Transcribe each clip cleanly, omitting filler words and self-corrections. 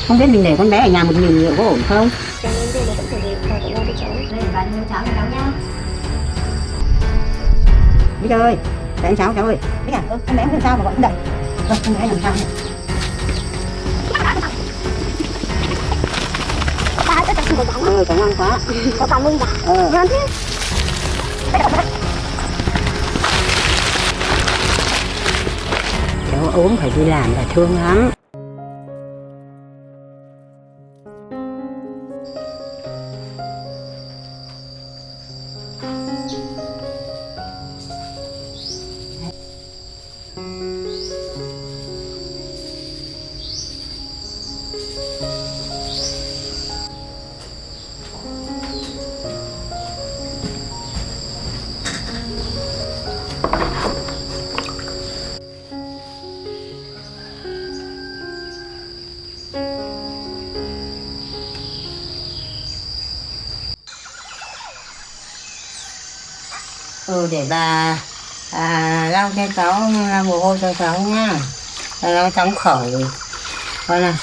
Không biết mình để con bé ở nhà một mình liệu có ổn không? Cháu đến rồi mà vẫn phải về bà phải lo cho cháu. Đây, bà đi nấu cháo cho cháu nhá. Bây giờ ơi, để anh cháu ơi. Biết à, con bé không sao mà gọi không đẩy. Vâng, con bé làm sao nhỉ? Bà ơi, cháu xin một bóng. Cảm ơn quá. Có cảm ơn bà. Ngon thế. Cháu ốm phải đi làm là thương lắm. Để bà lau cho cháu, lau mồ hôi cho cháu nhá. Lau cháu khỏi. Coi nào,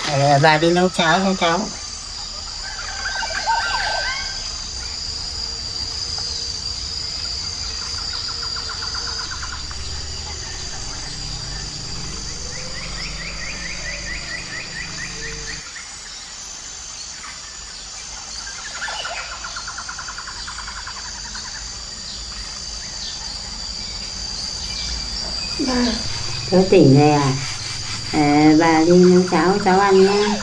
để bà đi nấu cháo cho cháu. Bà. Cháu tỉnh rồi à? Bà đi nấu cháo cho cháu ăn nhá.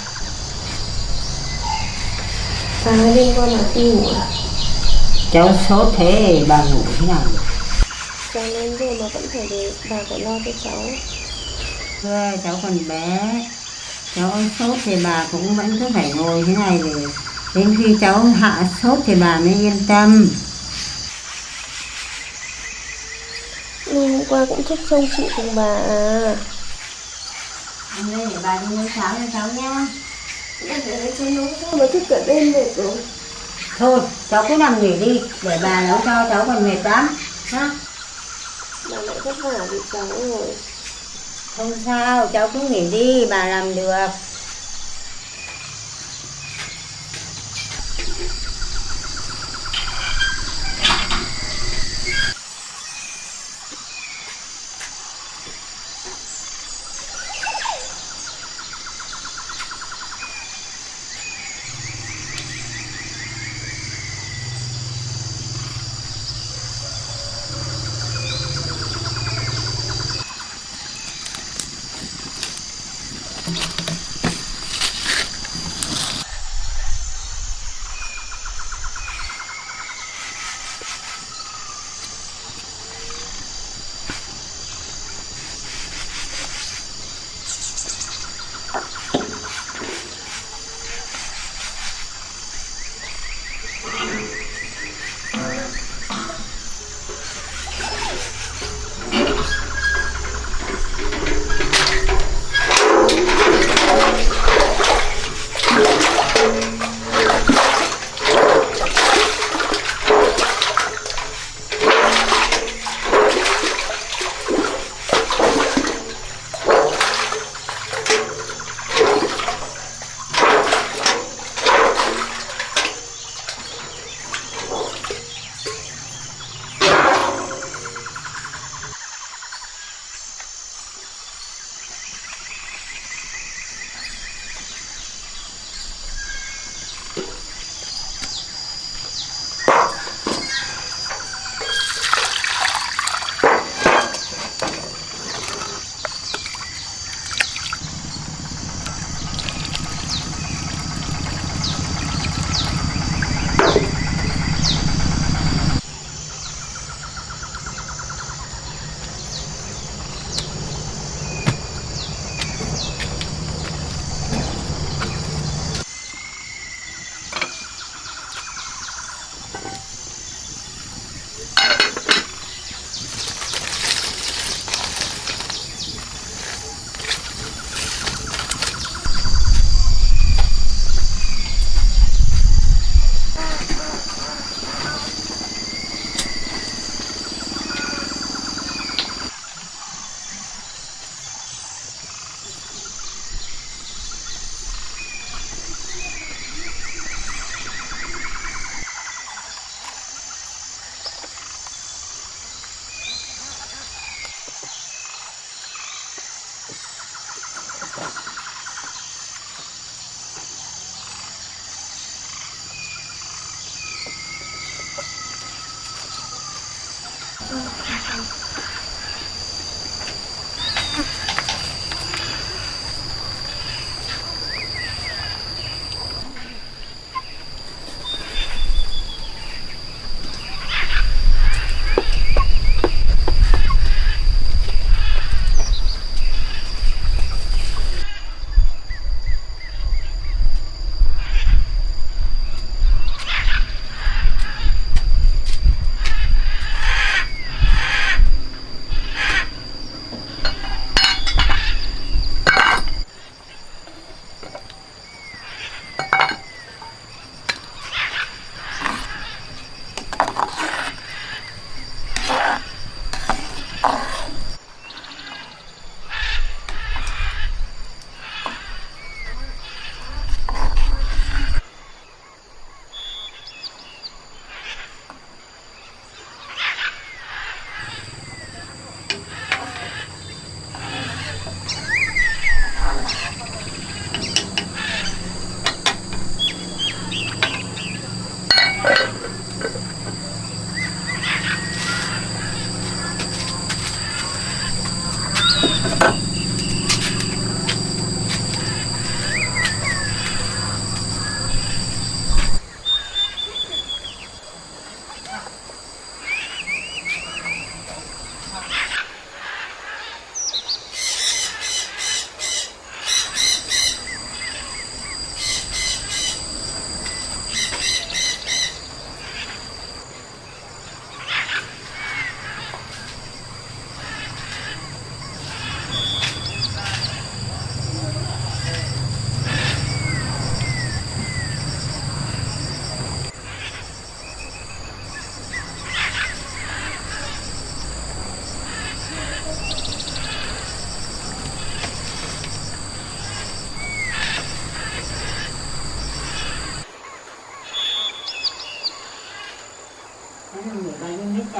Bà liên quan là khi ngủ à? Cháu sốt thế bà ngủ thế nào? Cháu lên rồi mà vẫn phải về bà phải lo cho cháu. Thưa cháu còn bé, cháu sốt thì bà cũng vẫn cứ phải ngồi thế này để đến khi cháu hạ sốt thì bà mới yên tâm. Nhưng hôm qua cũng thức trông chị cùng bà à. Ăn đây để bà đi nấu cháo cho cháu nhá. Em phải lấy cháu nấu sao mà thức cả đêm mệt rồi. Thôi cháu cứ nằm nghỉ đi để bà nấu cho cháu còn mệt lắm nhá. Bà lại vất vả vì cháu rồi. Không sao, cháu cứ nghỉ đi, bà làm được.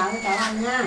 cháu cho cháu ăn nhá.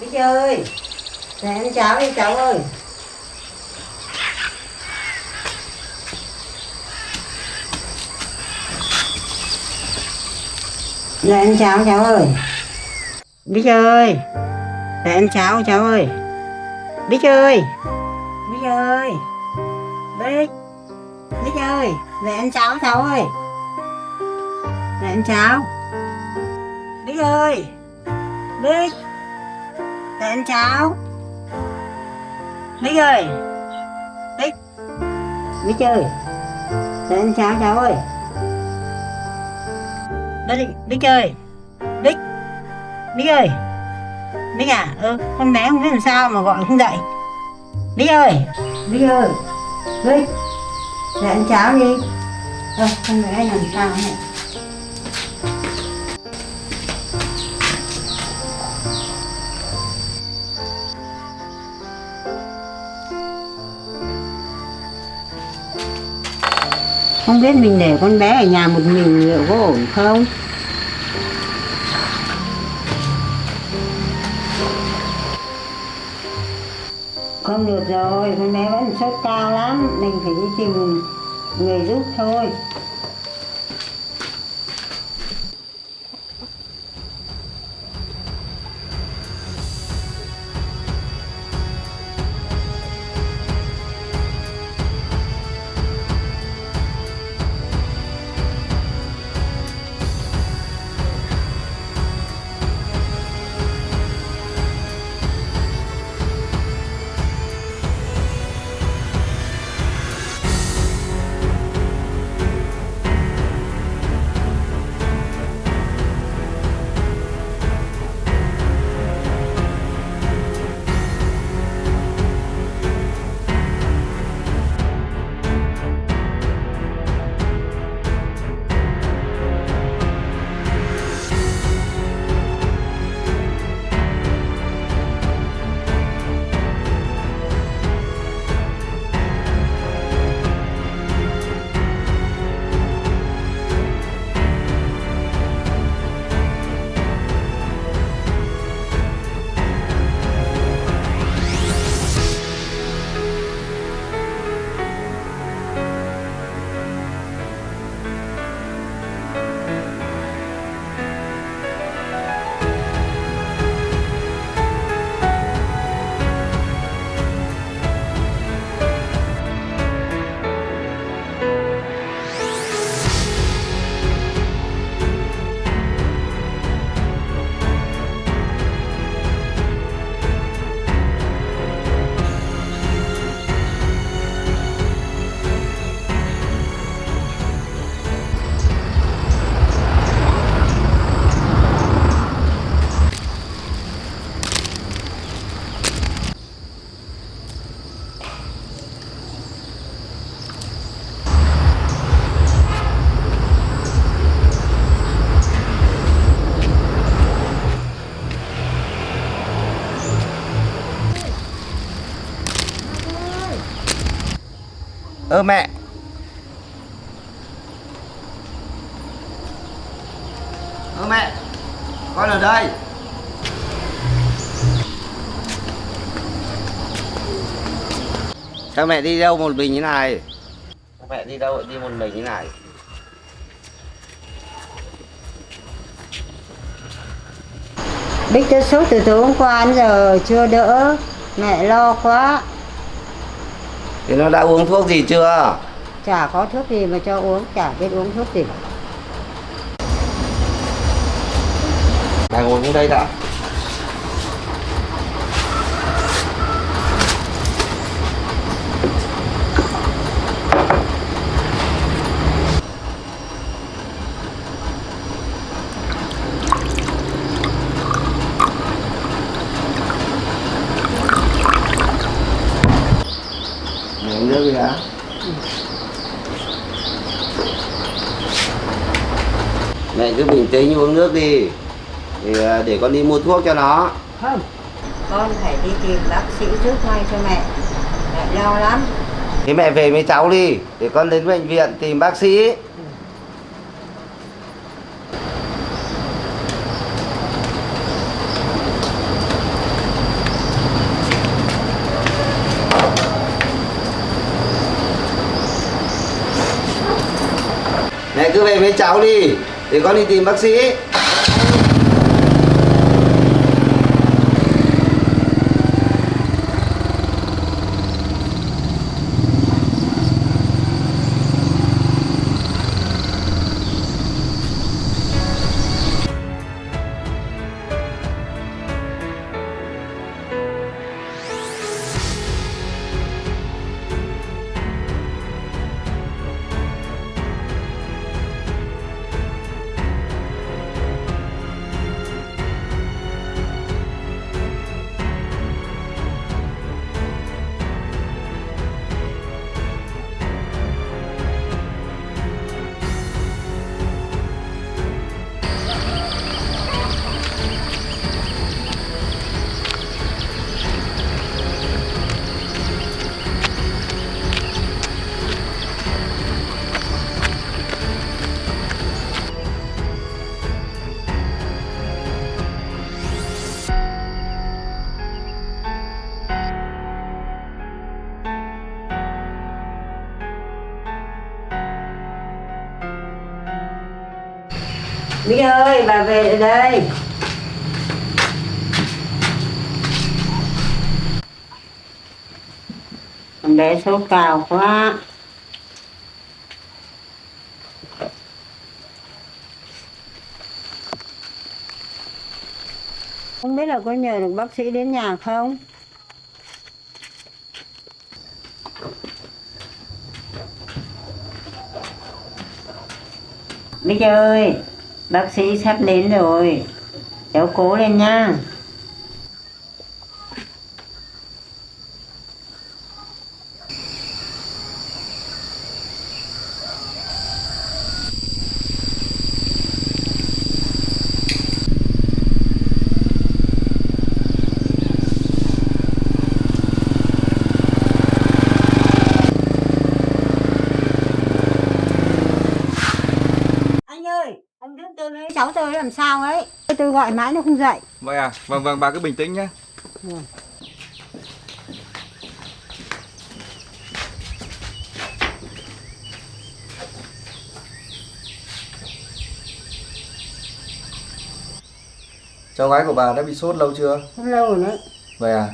Đi chơi. Để ăn cháo đi cháu ơi. Để ăn cháo cháu ơi. Đi chơi. Để ăn cháo cháu ơi. Đi chơi. Đi chơi. Đi. Đi chơi. Để ăn cháo cháu ơi. Để ăn cháo. Đi chơi. Đi. Để ăn cháo. Đi chơi. Đi. Đi chơi. Để ăn cháo cháu ơi. Đi, đi chơi. Đi. Đi ơi. Đi à? Con bé không biết làm sao mà gọi không dậy. Đi ơi. Đi ơi. Đi. Để ăn cháo đi. Con bé làm sao này. Không biết mình để con bé ở nhà một mình liệu có ổn không? Không được rồi, con bé vẫn sốt cao lắm, mình phải đi tìm người giúp thôi. Mẹ, Con ở đây. Sao mẹ đi đâu một mình như này? Mẹ đi đâu đi một mình như này? Bích tôi sốt từ tối hôm qua đến giờ chưa đỡ, mẹ lo quá. Thì nó đã uống thuốc gì chưa? Chả có thuốc gì mà cho uống, chả biết uống thuốc gì. Bà ngồi xuống đây đã. Uống nước đi đã. Mẹ cứ bình tĩnh uống nước đi. Thì để con đi mua thuốc cho nó. Không, con phải đi tìm bác sĩ trước ngay cho mẹ. Mẹ lo lắm. Thế mẹ về với cháu đi. Để con đến bệnh viện tìm bác sĩ. Mẹ cứ về với cháu đi. Để con đi tìm bác sĩ. Mỹ ơi, bà về đây. Con bé sốt cao quá. Không biết là có nhờ được bác sĩ đến nhà không? Mỹ ơi, bác sĩ sắp đến rồi. Cháu cố lên nha. Anh ơi, anh đứng tôi lấy cháu tôi làm sao ấy. Tôi gọi mãi nó không dậy. Vậy à? Vâng, bà cứ bình tĩnh nhé. Cháu gái của bà đã bị sốt lâu chưa? Không lâu rồi đấy. Vậy à?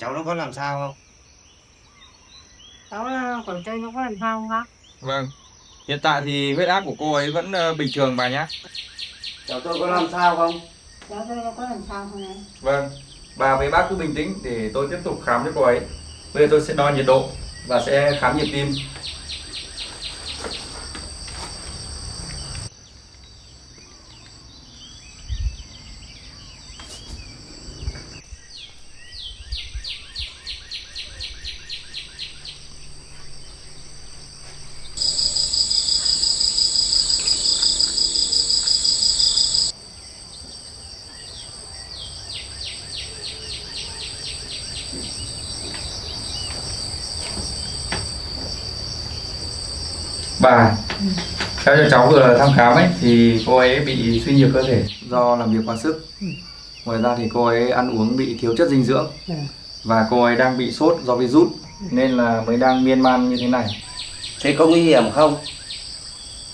cháu nó có làm sao không? Cháu còn chơi nó có làm sao không bác? Vâng. Hiện tại thì huyết áp của cô ấy vẫn bình thường bà nhá. Cháu tôi có làm sao không? Cháu tôi nó có làm sao không em? Vâng. Bà với bác cứ bình tĩnh để tôi tiếp tục khám cho cô ấy. Bây giờ tôi sẽ đo nhiệt độ và sẽ khám nhịp tim. Bà, theo như cháu vừa thăm khám ấy thì cô ấy bị suy nhược cơ thể do làm việc quá sức. Ngoài ra thì cô ấy ăn uống bị thiếu chất dinh dưỡng và cô ấy đang bị sốt do virus nên là mới đang miên man như thế này. Thế có nguy hiểm không?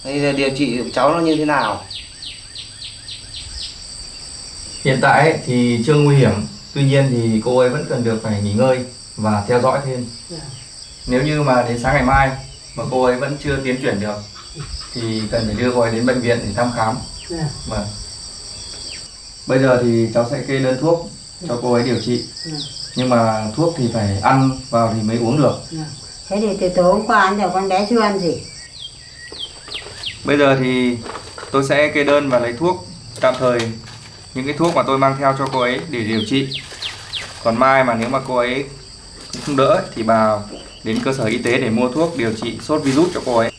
Hay điều trị của cháu nó như thế nào? Hiện tại ấy, thì chưa nguy hiểm, tuy nhiên thì cô ấy vẫn cần được phải nghỉ ngơi và theo dõi thêm. Nếu như mà đến sáng ngày mai mà cô ấy vẫn chưa tiến triển được thì cần phải đưa cô ấy đến bệnh viện để thăm khám. Vâng. Bây giờ thì cháu sẽ kê đơn thuốc cho cô ấy điều trị. Nhưng mà thuốc thì phải ăn vào thì mới uống được. Thế thì từ tối hôm qua ăn rồi con bé chưa ăn gì? Bây giờ thì tôi sẽ kê đơn và lấy thuốc tạm thời, những cái thuốc mà tôi mang theo cho cô ấy để điều trị. Còn mai mà nếu mà cô ấy không đỡ thì bà đến cơ sở y tế để mua thuốc điều trị sốt virus cho cô ấy.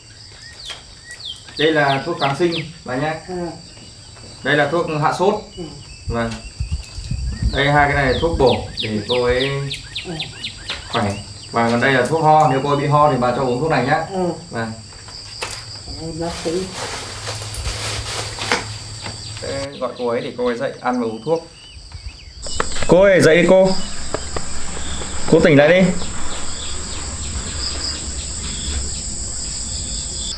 Đây là thuốc kháng sinh bà nhé. Đây là thuốc hạ sốt. Vâng. Đây hai cái này là thuốc bổ để cô ấy khỏe. Và còn đây là thuốc ho, nếu cô ấy bị ho thì bà cho uống thuốc này nhé. Vâng. Bác sĩ. Sẽ gọi cô ấy để cô ấy dậy ăn và uống thuốc. Cô ơi, dậy đi cô. Cô tỉnh lại đi.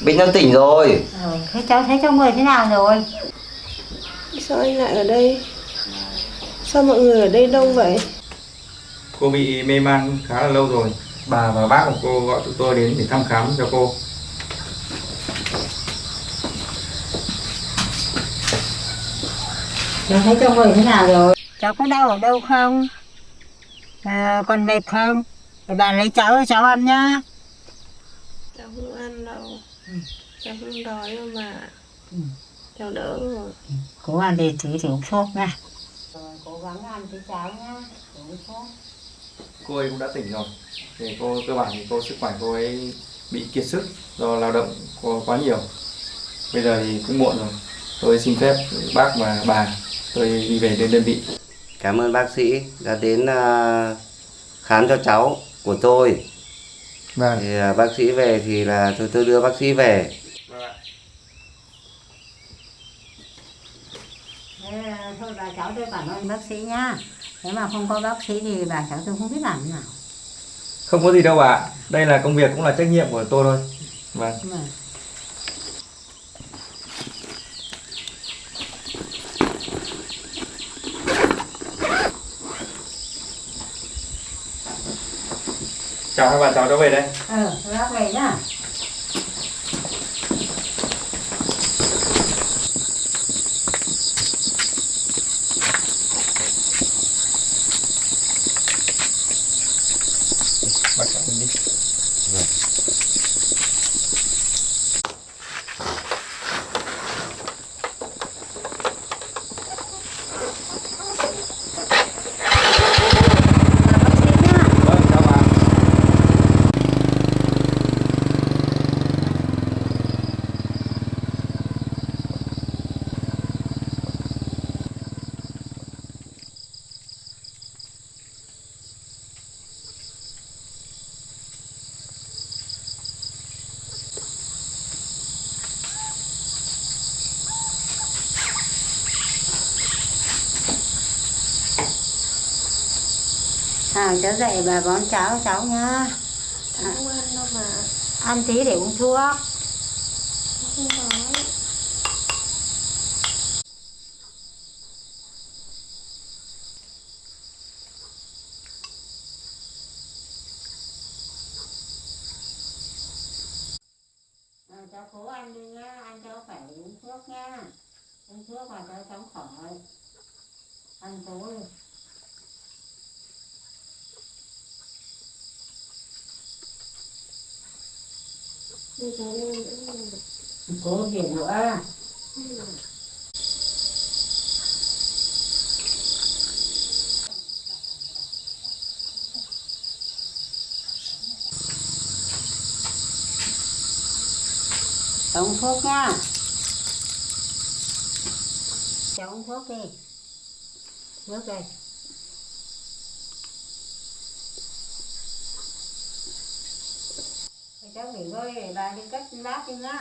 Bệnh nhân tỉnh rồi. Thế cháu thấy trong người thế nào rồi? Sao anh lại ở đây? Sao mọi người ở đây đông vậy? Cô bị mê man khá là lâu rồi. Bà và bác của cô gọi tụi tôi đến để thăm khám cho cô. Cháu thấy trong người thế nào rồi? Cháu có đau ở đâu không? Còn mệt không? Thì bà lấy cháu cho cháu ăn nhá. Cháu không ăn đâu. Cháu không đói đâu mà. Cháu đỡ rồi. Cố ăn thì thử uống thuốc nha. Cố gắng ăn cho cháu nhá. Uống thuốc. Cô ấy cũng đã tỉnh rồi. Thì cô cơ bản thì sức khỏe cô ấy bị kiệt sức do lao động quá nhiều. Bây giờ thì cũng muộn rồi. Tôi xin phép bác và bà tôi đi về đến đơn vị. Cảm ơn bác sĩ đã đến khám cho cháu của tôi. Vâng. Thì bác sĩ về thì là tôi đưa bác sĩ về. Thế, thôi bà cháu tôi cảm ơn bác sĩ nhá. Nếu mà không có bác sĩ thì bà cháu tôi không biết làm thế nào. Không có gì đâu ạ. Đây là công việc cũng là trách nhiệm của tôi thôi. Vâng. Chào hai bà cháu về đây. Bác về nhá. Bác cháu mình đi. Vâng. Vâng, chào bà. Cháu dậy bà bón cháo cho cháu nhá. Cháu không ăn đâu mà. Ăn tí để uống thuốc. Cháu không đói. thuốc nha. Uống thuốc mà cho chóng khỏi. Ăn tối. Cố gì nữa. Uống thuốc nha. Cháu uống thuốc đi. Nước đây. Cháu nghỉ ngơi để bà đi cất bát đi nha.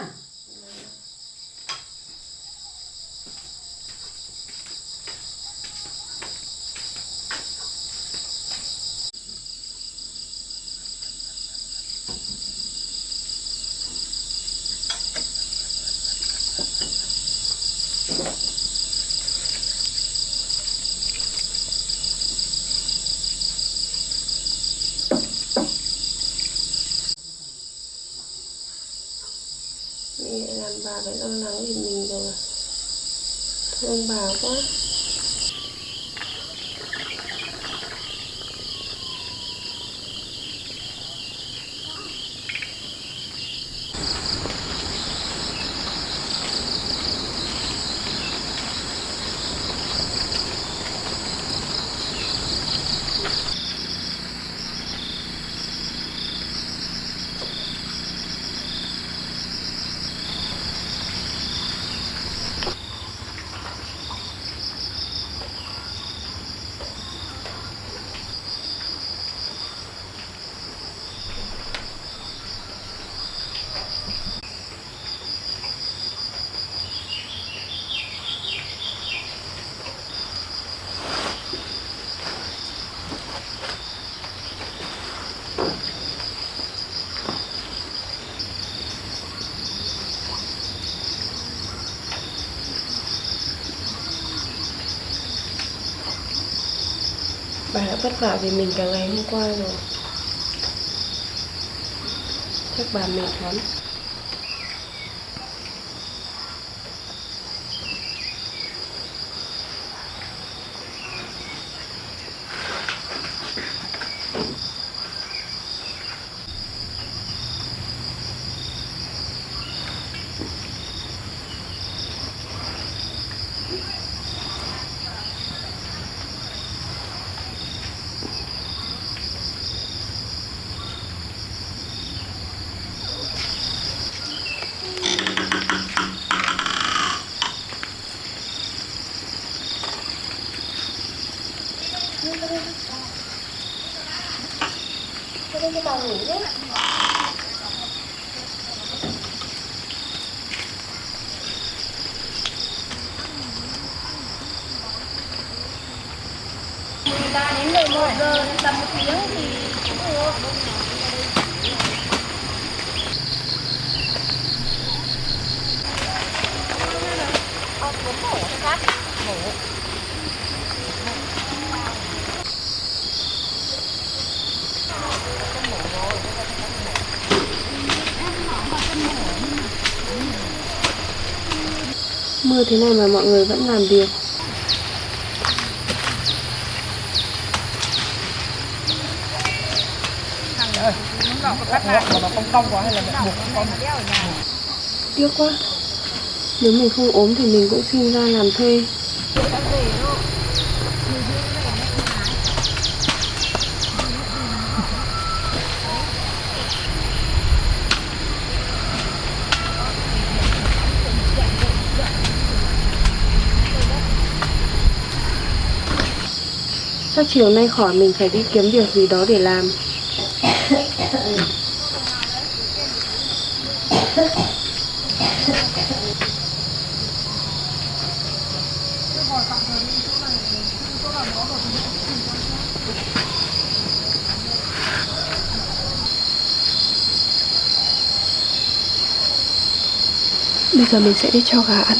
Mẹ làm bà phải lo lắng vì mình rồi. Thương bà quá. Bà đã vất vả vì mình cả ngày hôm qua rồi. Chắc bà mệt lắm. Cái tao ngủ đấy. Ta đến 11 giờ tầm 1 tiếng thì cũng được. Muốn mổ phát mổ. Mưa thế này mà mọi người vẫn làm việc. Tiếc quá. Nếu mình không ốm thì mình cũng xin ra làm thuê. Chắc chiều nay khỏi mình phải đi kiếm việc gì đó để làm. Bây giờ mình sẽ đi cho gà ăn.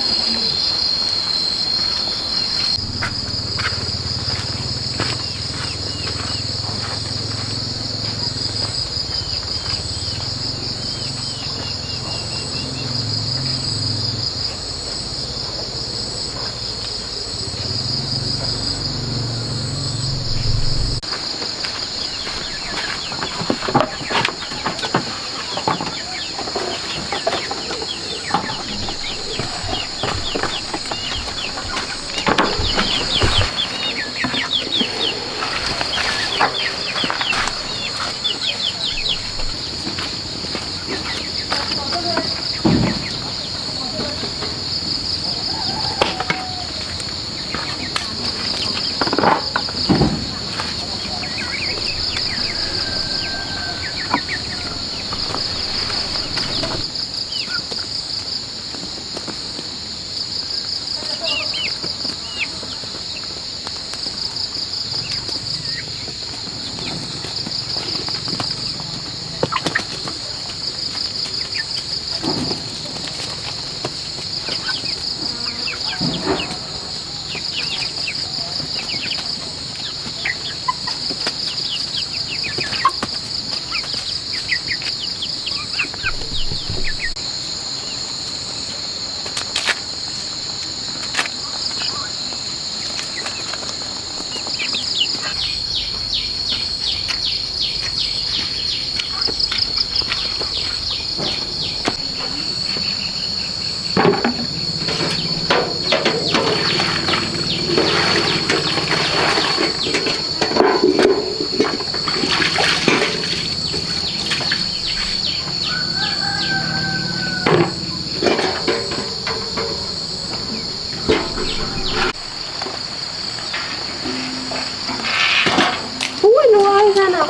Ui nó ơi ra nào.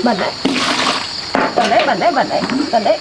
Bẩn đấy. Bẩn đấy, bẩn đấy, bẩn đấy, bẩn đấy.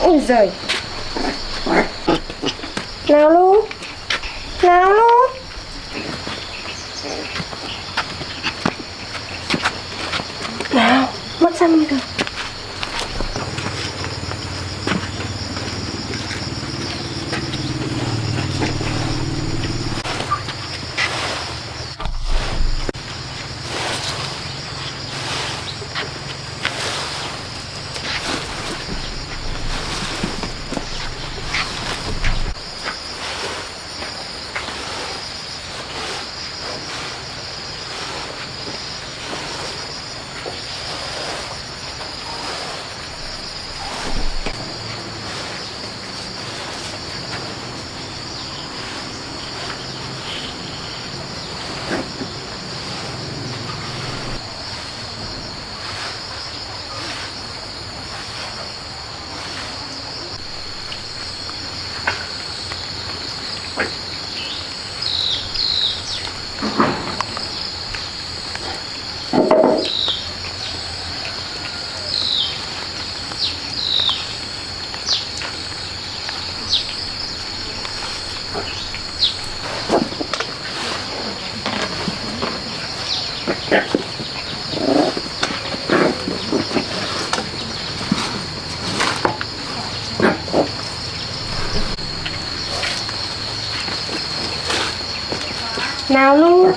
Ôi giời. Nào luôn. Nào luôn. Nào, mất xăm rồi. Nào Lu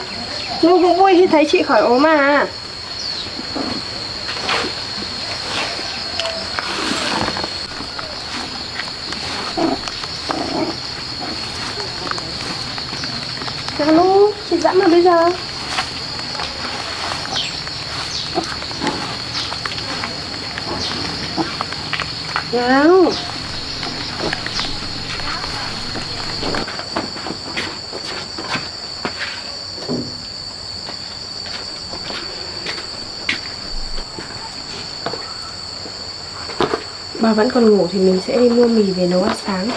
cũng vui khi thấy chị khỏi ốm à. Nào Lu, chị dẫm mà bây giờ. Nào. Bà vẫn còn ngủ thì mình sẽ đi mua mì về nấu ăn sáng.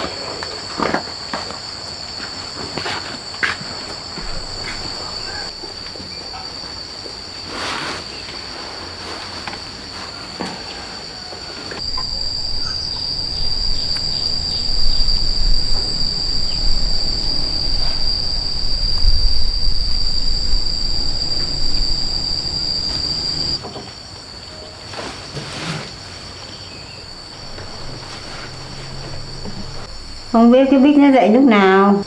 Không biết cái Bích nó dậy lúc nào.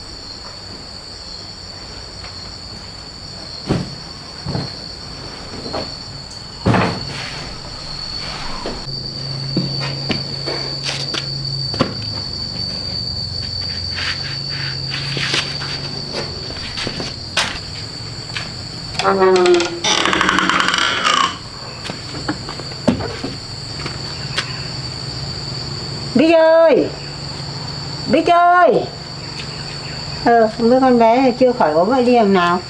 Bích ơi, Bích ơi. Không biết con bé chưa khỏi ốm vậy đi làm nào.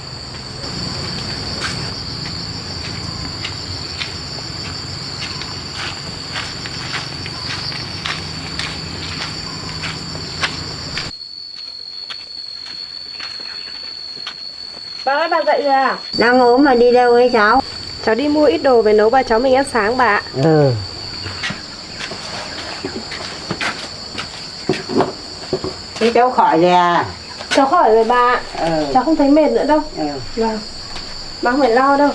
Bà ơi, bà dậy rồi à? Đang ốm mà đi đâu ấy cháu? Cháu đi mua ít đồ về nấu ba cháu mình ăn sáng bà ạ. Thế cháu khỏi rồi à? Cháu khỏi rồi bà ạ. Cháu không thấy mệt nữa đâu. Vâng. Bà không phải lo đâu.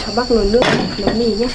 Cháu bắc nồi nước nấu mì nhé.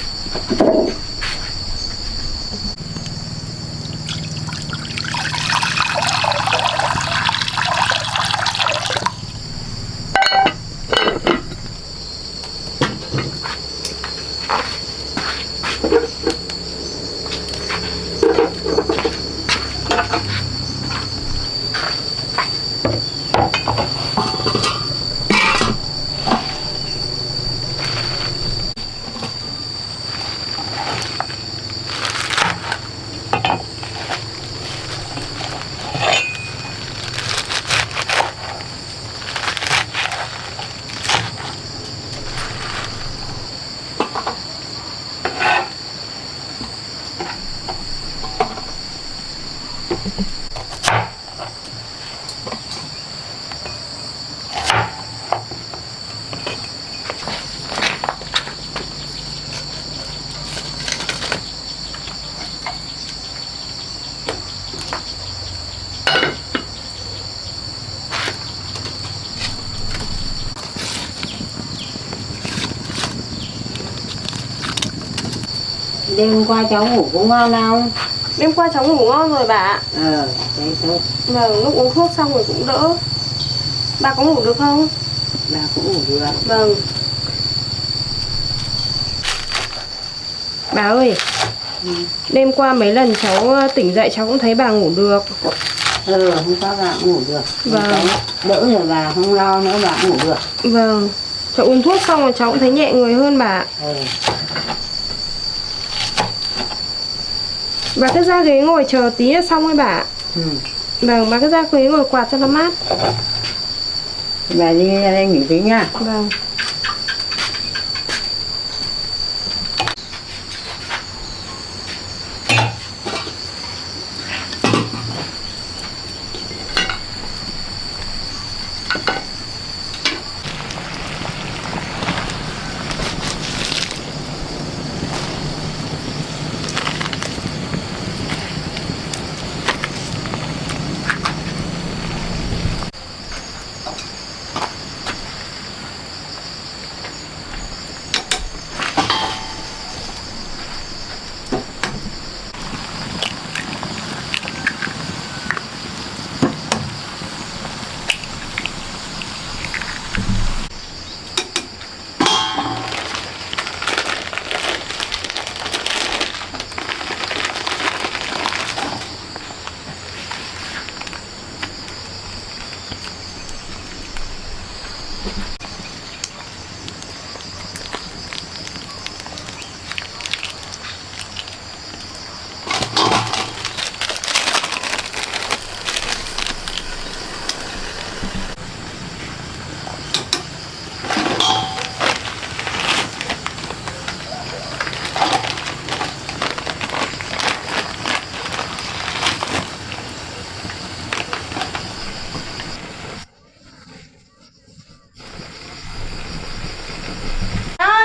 Đêm hôm qua cháu ngủ cũng ngon không? Đêm qua cháu ngủ ngon rồi bà ạ. Đấy tốt. Vâng, lúc uống thuốc xong rồi cũng đỡ. Bà có ngủ được không? Bà cũng ngủ được. Vâng. Bà ơi, đêm qua mấy lần cháu tỉnh dậy cháu cũng thấy bà ngủ được. Hôm qua bà ngủ được. Vâng. Đỡ rồi bà không lo nữa, bà ngủ được. Vâng, cháu uống thuốc xong rồi cháu cũng thấy nhẹ người hơn bà. Bà cứ ra ghế ngồi chờ tí là xong rồi bà. Vâng, bà cứ ra ghế ngồi quạt cho nó mát. Bà đi ra đây nghỉ tí nha. Vâng.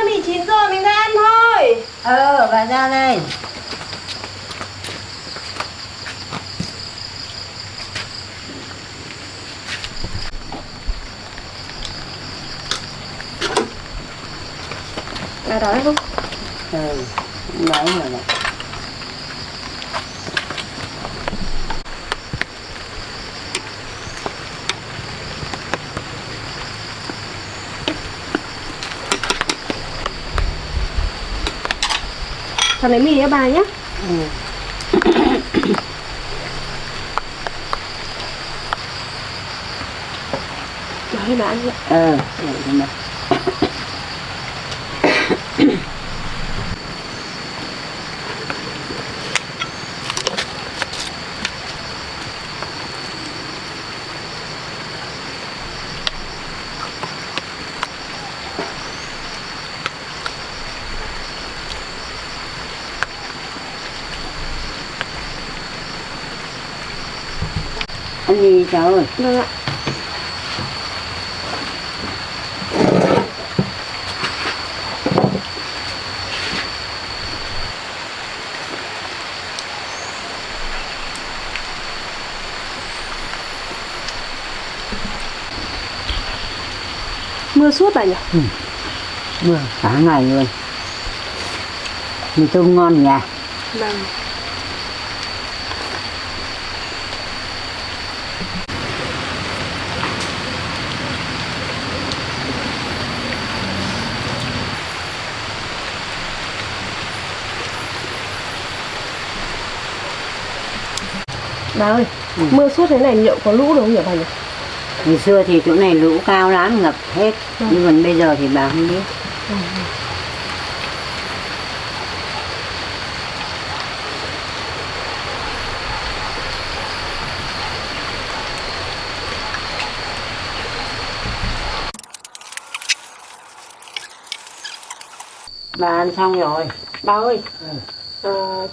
Mì chín rồi mình ra ăn thôi. Bà ra đây. Bà đói không? Đói rồi đấy. Cháu lấy mì cho bà nhé. Đói bà ăn vậy. Ăn gì cháu ơi? Vâng ạ. Mưa suốt bà nhỉ? Mưa cả ngày luôn. Mì tôm ngon nhỉ? Vâng. Bà ơi, mưa suốt thế này liệu có lũ được không nhỉ bà nhỉ? Ngày xưa thì chỗ này lũ cao lắm, ngập hết. Nhưng còn bây giờ thì bà không biết. Bà ăn xong rồi. Bà ơi,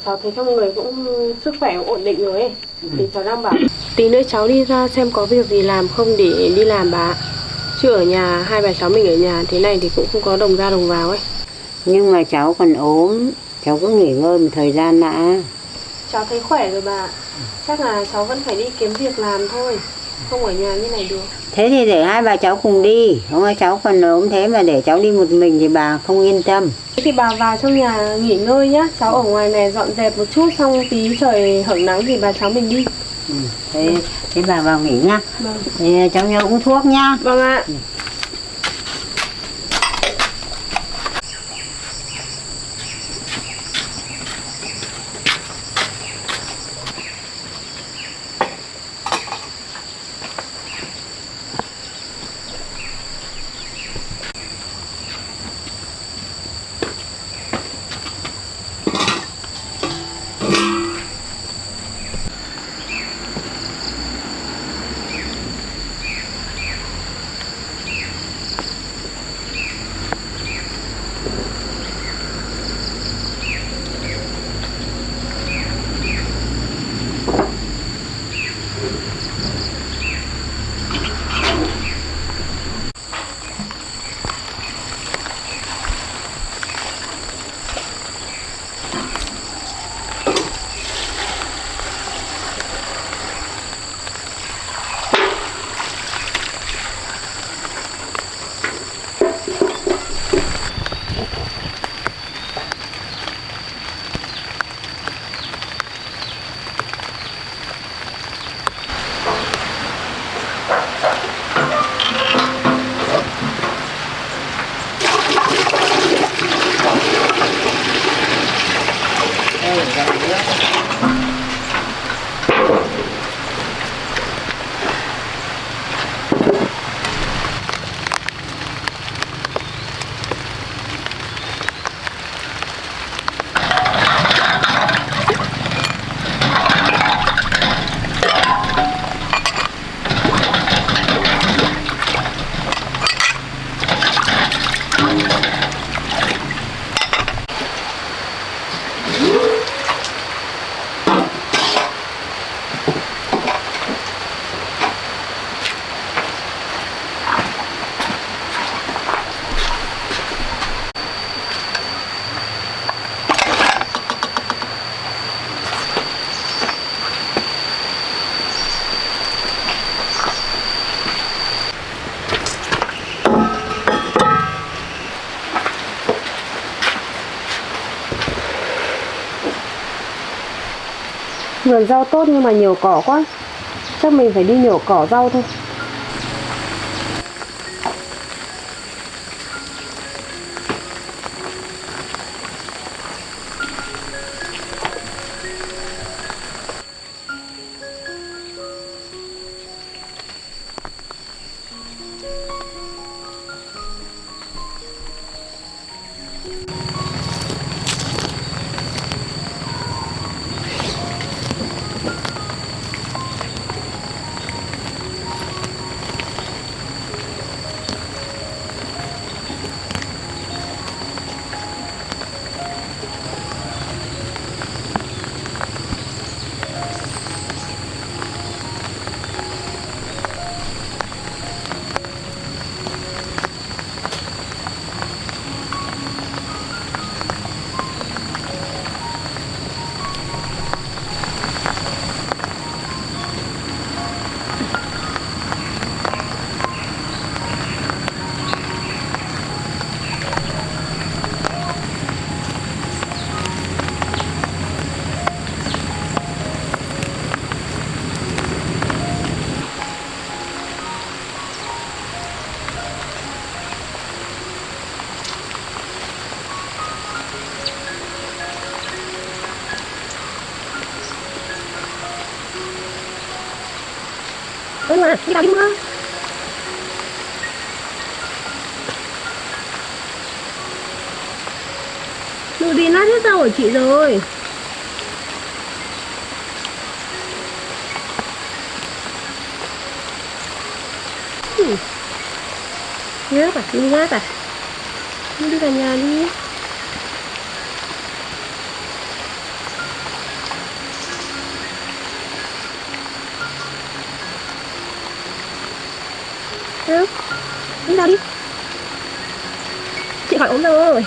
cháu thấy trong người cũng sức khỏe cũng ổn định rồi ấy. Thì cháu đang bảo tí nữa cháu đi ra xem có việc gì làm không để đi làm bà. Chứ ở nhà, hai bà cháu mình ở nhà thế này thì cũng không có đồng ra đồng vào ấy. Nhưng mà cháu còn ốm, cháu cứ nghỉ ngơi một thời gian đã. Cháu thấy khỏe rồi bà. Chắc là cháu vẫn phải đi kiếm việc làm thôi. Không ở nhà như này được. Thế thì để hai bà cháu cùng đi. Không ai cháu còn ốm thế mà để cháu đi một mình thì bà không yên tâm. Thế thì bà vào trong nhà nghỉ ngơi nhá. Cháu ở ngoài này dọn dẹp một chút, xong tí trời hửng nắng thì bà cháu mình đi. Thế bà vào nghỉ nhá. Vâng. Thì cháu nhớ uống thuốc nhá. Vâng ạ. Vườn rau tốt nhưng mà nhiều cỏ quá. Chắc mình phải đi nhổ cỏ rau thôi. Ôi mà, đi vào đi mưa. Đồ gì nát hết rau của chị rồi. Ngáp à, đi ngáp à. Đi vào nhà đi. Đâu? Đi vào đi. Chị khỏi ốm rồi.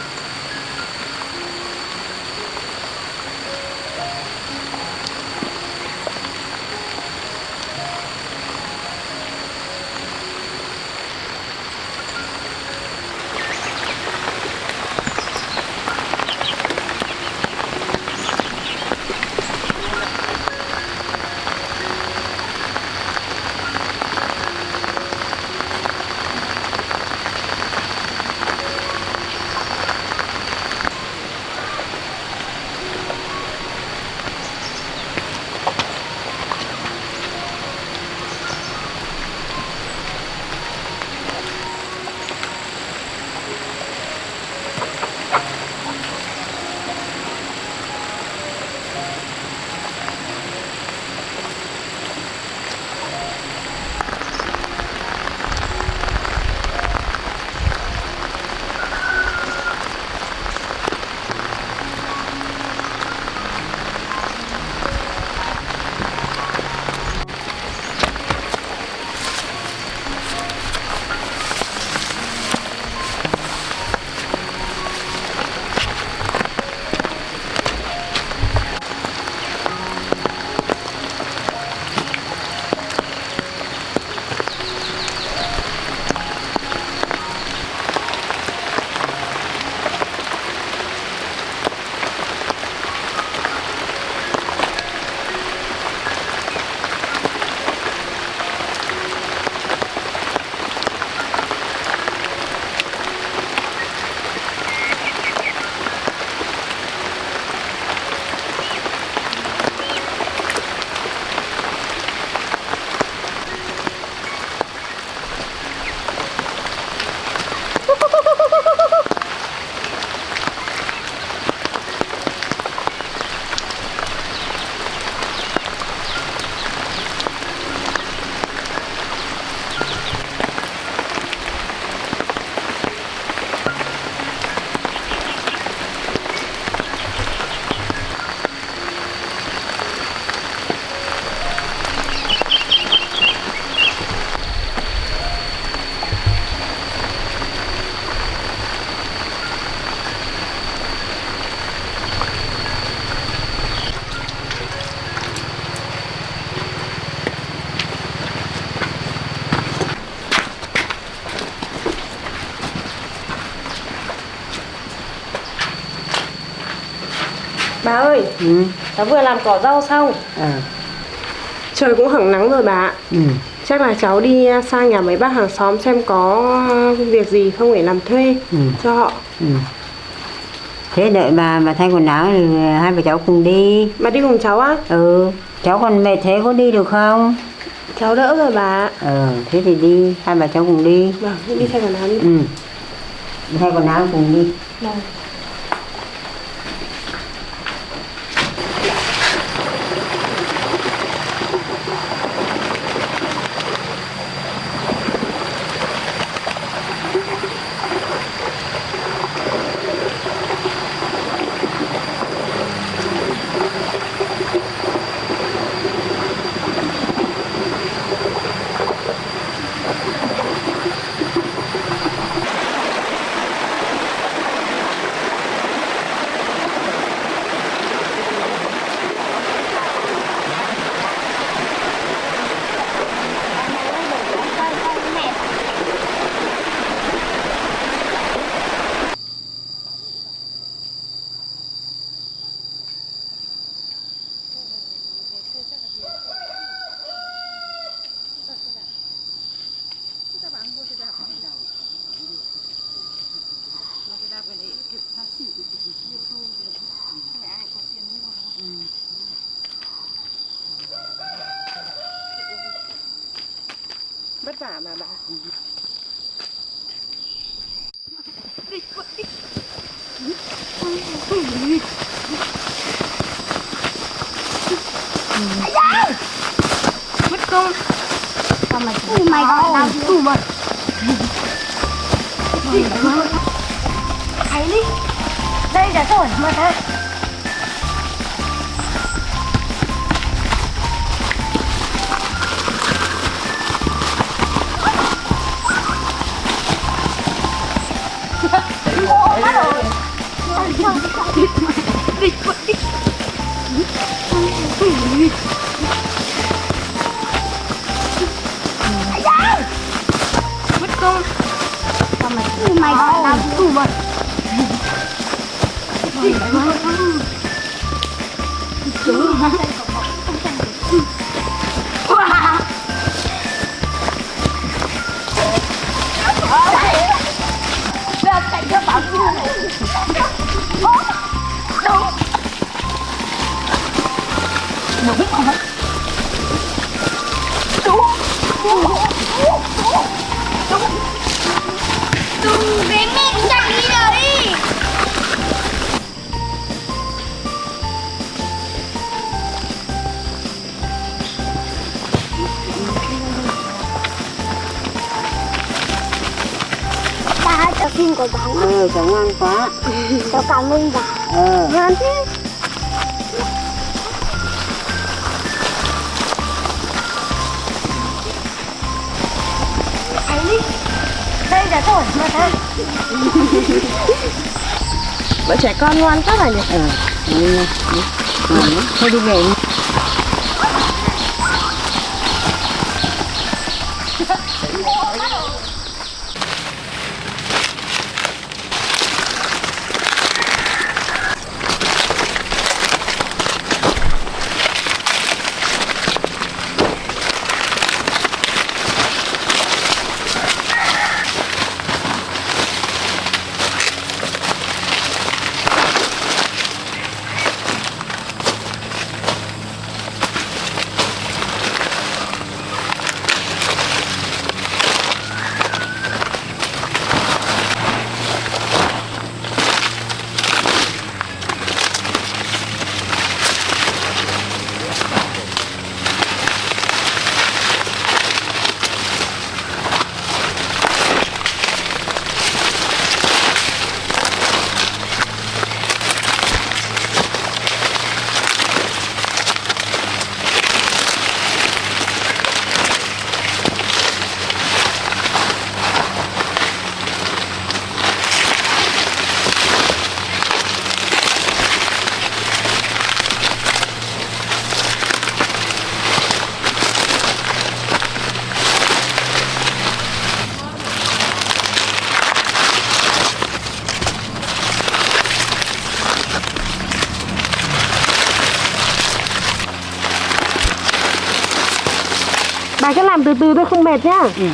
Bà ơi, Ừ. cháu vừa làm cỏ rau xong. Trời cũng hửng nắng rồi bà ạ. Ừ. Chắc là cháu đi sang nhà mấy bác hàng xóm xem có việc gì không để làm thuê cho họ. Ừ. Thế đợi bà thay quần áo thì hai bà cháu cùng đi. Bà đi cùng cháu á? Ừ. Cháu còn mệt thế có đi được không? Cháu đỡ rồi bà. Thế thì đi, hai bà cháu cùng đi. Vâng, đi thay quần áo đi. Ừ. Đi thay quần áo cùng đi. Vâng. Vất vả mà bà. Mất công. Sao mà mày gọi tao chứ mà. Thấy đi. Đây đã rồi mà ta. Mất công. Sao mà mày gọi tao chứ mà. Đừng đến mẹ chạy đi đấy. Ba cháu xin có bánh. Cháu ngoan quá. Cháu cảm ơn bà. Ngoan thế. Anh đi. Đây đã rồi mà ta. Bọn trẻ con ngoan quá bà nhỉ? Thôi đi về. bà cứ làm từ từ thôi, không mệt nhá. Ừ.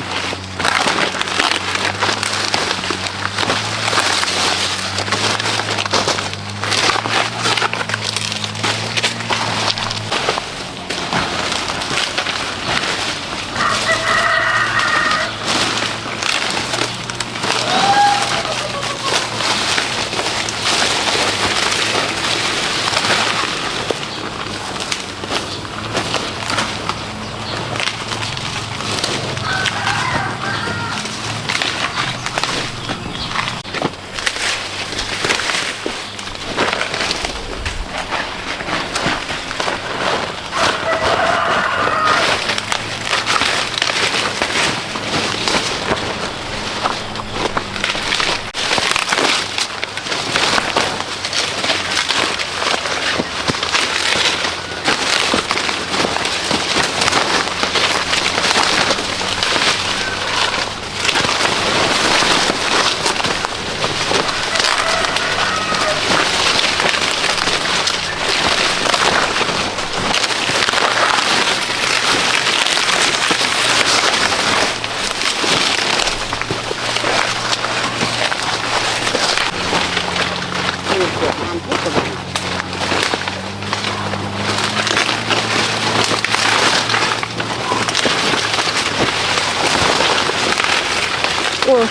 Ủa,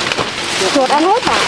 chuột ăn hết hả?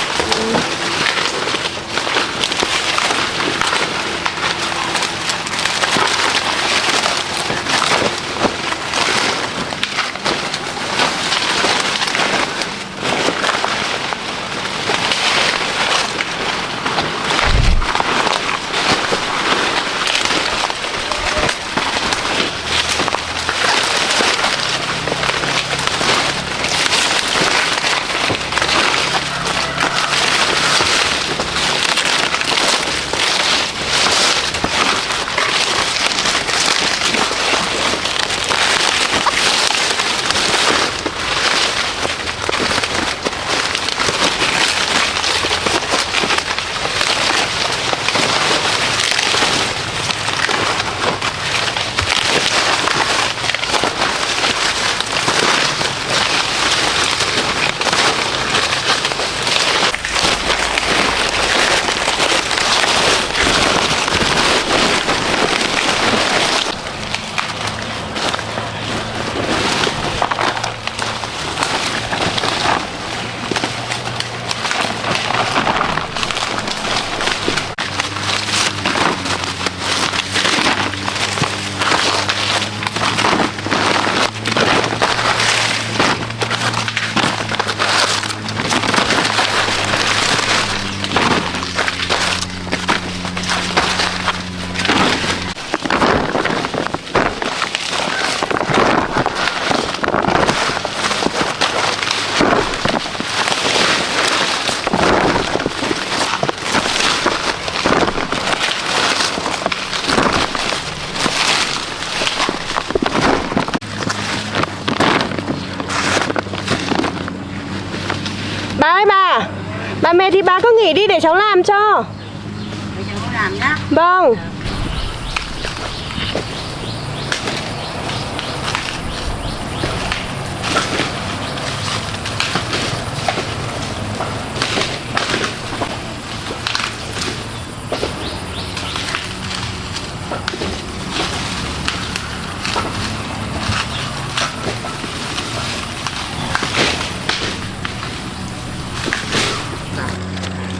Bà ơi bà mệt thì bà cứ nghỉ đi để cháu làm cho. Bây giờ có làm nhá. Vâng.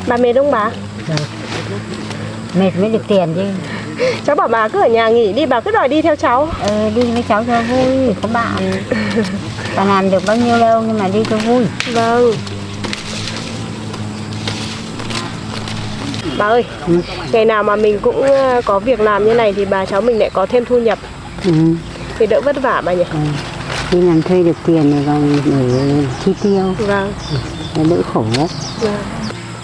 Bà mệt không bà? Mệt mới được tiền chứ. Cháu bảo bà cứ ở nhà nghỉ đi, bà cứ đòi đi theo cháu. Đi với cháu cho vui, có bạn. Bà làm được bao nhiêu đâu nhưng mà đi cho vui. Vâng. Bà ơi, ngày nào mà mình cũng có việc làm như này thì bà cháu mình lại có thêm thu nhập. Thì đỡ vất vả bà nhỉ? Đi làm thuê được tiền này còn để chi tiêu. Vâng. Đỡ khổ. Vâng.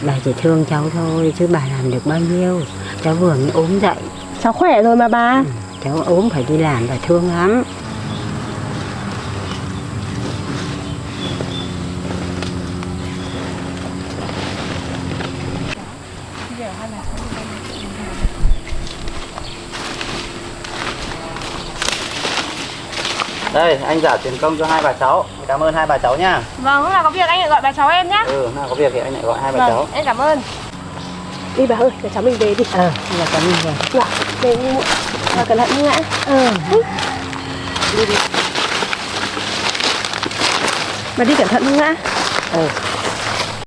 Bà chỉ thương cháu thôi chứ bà làm được bao nhiêu. Cháu vừa mới ốm dậy. Cháu khỏe rồi mà bà. Cháu ốm phải đi làm, bà thương lắm. Đây, anh trả tiền công cho hai bà cháu. Cảm ơn hai bà cháu nha. Vâng, lúc nào có việc anh lại gọi bà cháu em nhé. Ừ, nào có việc thì anh lại gọi hai bà Vâng, cháu. em cảm ơn. Đi bà ơi, để cháu mình về đi. Là cảm ơn rồi. Dạ, về đi muộn. Và cẩn thận như ngã. Đi đi. Mà đi cẩn thận như ngã.